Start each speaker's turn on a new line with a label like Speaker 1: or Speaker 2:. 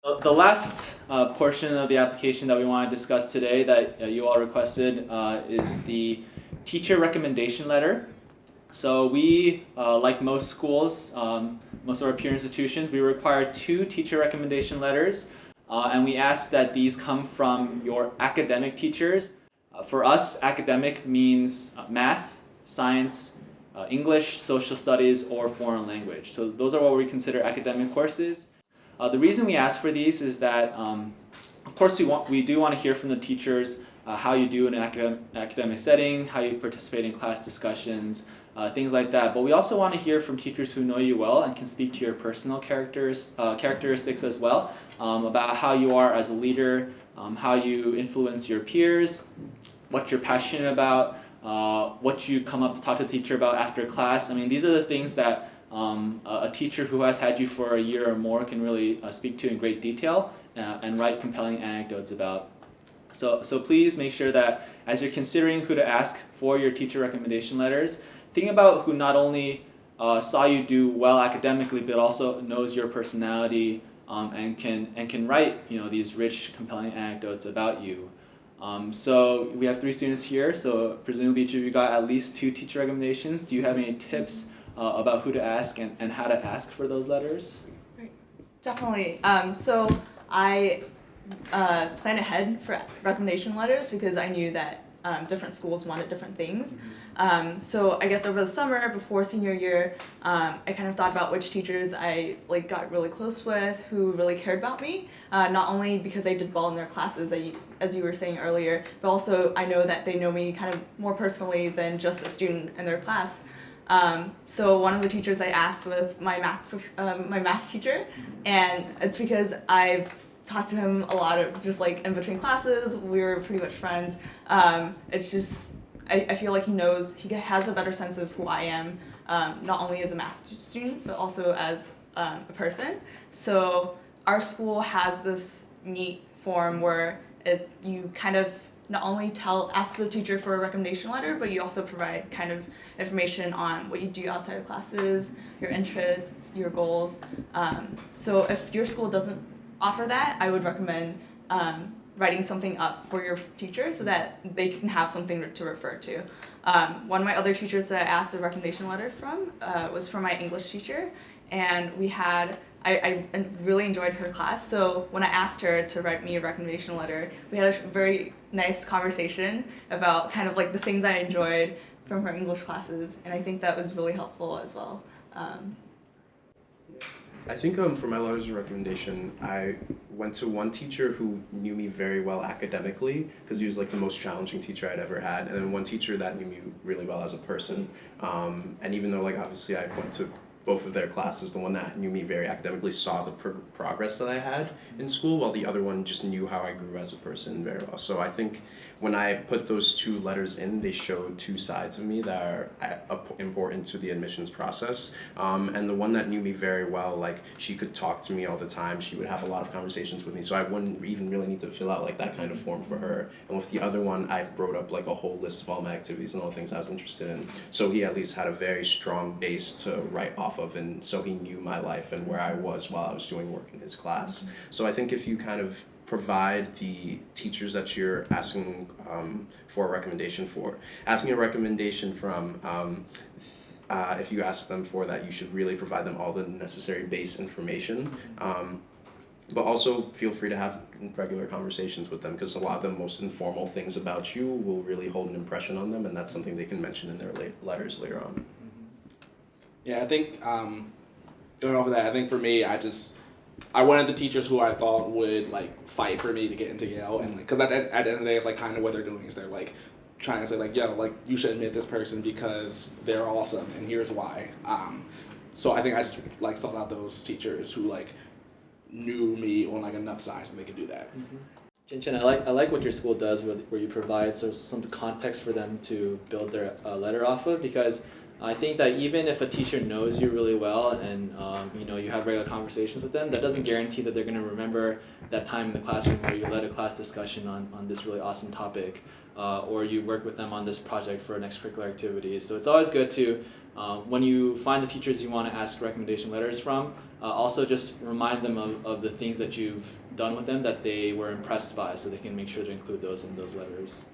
Speaker 1: The last portion of the application that we want to discuss today that you all requested is the teacher recommendation letter. So we, like most schools, most of our peer institutions, we require 2 teacher recommendation letters, and we ask that these come from your academic teachers. For us, academic means math, science, English, social studies, or foreign language. So those are what we consider academic courses. The reason we ask for these is that, of course, we do want to hear from the teachers how you do in an academic setting, how you participate in class discussions, things like that. But we also want to hear from teachers who know you well and can speak to your personal characteristics as well, about how you are as a leader, how you influence your peers, what you're passionate about, what you come up to talk to the teacher about after class. I mean, these are the things that a teacher who has had you for a year or more can really speak to in great detail and write compelling anecdotes about. So please make sure that as you're considering who to ask for your teacher recommendation letters, think about who not only saw you do well academically, but also knows your personality and can write these rich, compelling anecdotes about you. So we have 3 students here, so presumably each of you got at least 2 teacher recommendations. Do you have any tips about who to ask and how to ask for those letters?
Speaker 2: Right. Definitely. So I planned ahead for recommendation letters because I knew that different schools wanted different things. So I guess over the summer before senior year, I kind of thought about which teachers I got really close with, who really cared about me. Not only because I did well in their classes, as you were saying earlier, but also I know that they know me kind of more personally than just a student in their class. So one of the teachers I asked was my math teacher, and it's because I've talked to him a lot of just in between classes. We were pretty much friends. It's just I feel like he has a better sense of who I am, not only as a math student but also as a person. So our school has this neat form where you kind of not only ask the teacher for a recommendation letter, but you also provide kind of information on what you do outside of classes, your interests, your goals. So if your school doesn't offer that, I would recommend writing something up for your teacher so that they can have something to refer to. One of my other teachers that I asked a recommendation letter from was from my English teacher, and I really enjoyed her class, so when I asked her to write me a recommendation letter, we had a very nice conversation about kind of the things I enjoyed from her English classes, and I think that was really helpful as well.
Speaker 3: I think for my letters of recommendation, I went to one teacher who knew me very well academically because he was the most challenging teacher I'd ever had, and then one teacher that knew me really well as a person. And even though obviously I went to both of their classes, the one that knew me very academically saw the progress that I had in school, while the other one just knew how I grew as a person very well. So I think when I put those 2 letters in, they showed 2 sides of me that are important to the admissions process. And the one that knew me very well, she could talk to me all the time. She would have a lot of conversations with me, so I wouldn't even really need to fill out that kind of form for her. And with the other one, I wrote up a whole list of all my activities and all the things I was interested in. So he at least had a very strong base to write off of, and so he knew my life and where I was while I was doing work in his class. So I think if you kind of provide the teachers that you're asking for a recommendation from, if you ask them for that, you should really provide them all the necessary base information. But also feel free to have regular conversations with them, because a lot of the most informal things about you will really hold an impression on them, and that's something they can mention in their letters later on.
Speaker 4: Yeah, I think going over that, I think for me, I wanted the teachers who I thought would fight for me to get into Yale, and because at the end of the day, it's kind of what they're doing is they're trying to say yo, you should admit this person because they're awesome and here's why. So I think I just sought out those teachers who knew me on enough size that they could do that.
Speaker 1: Jinchen, I like what your school does where you provide some context for them to build their letter off of, because I think that even if a teacher knows you really well and you have regular conversations with them, that doesn't guarantee that they're going to remember that time in the classroom where you led a class discussion on this really awesome topic. or you work with them on this project for an extracurricular activity. So it's always good to, when you find the teachers you want to ask recommendation letters from, also just remind them of the things that you've done with them that they were impressed by, so they can make sure to include those in those letters.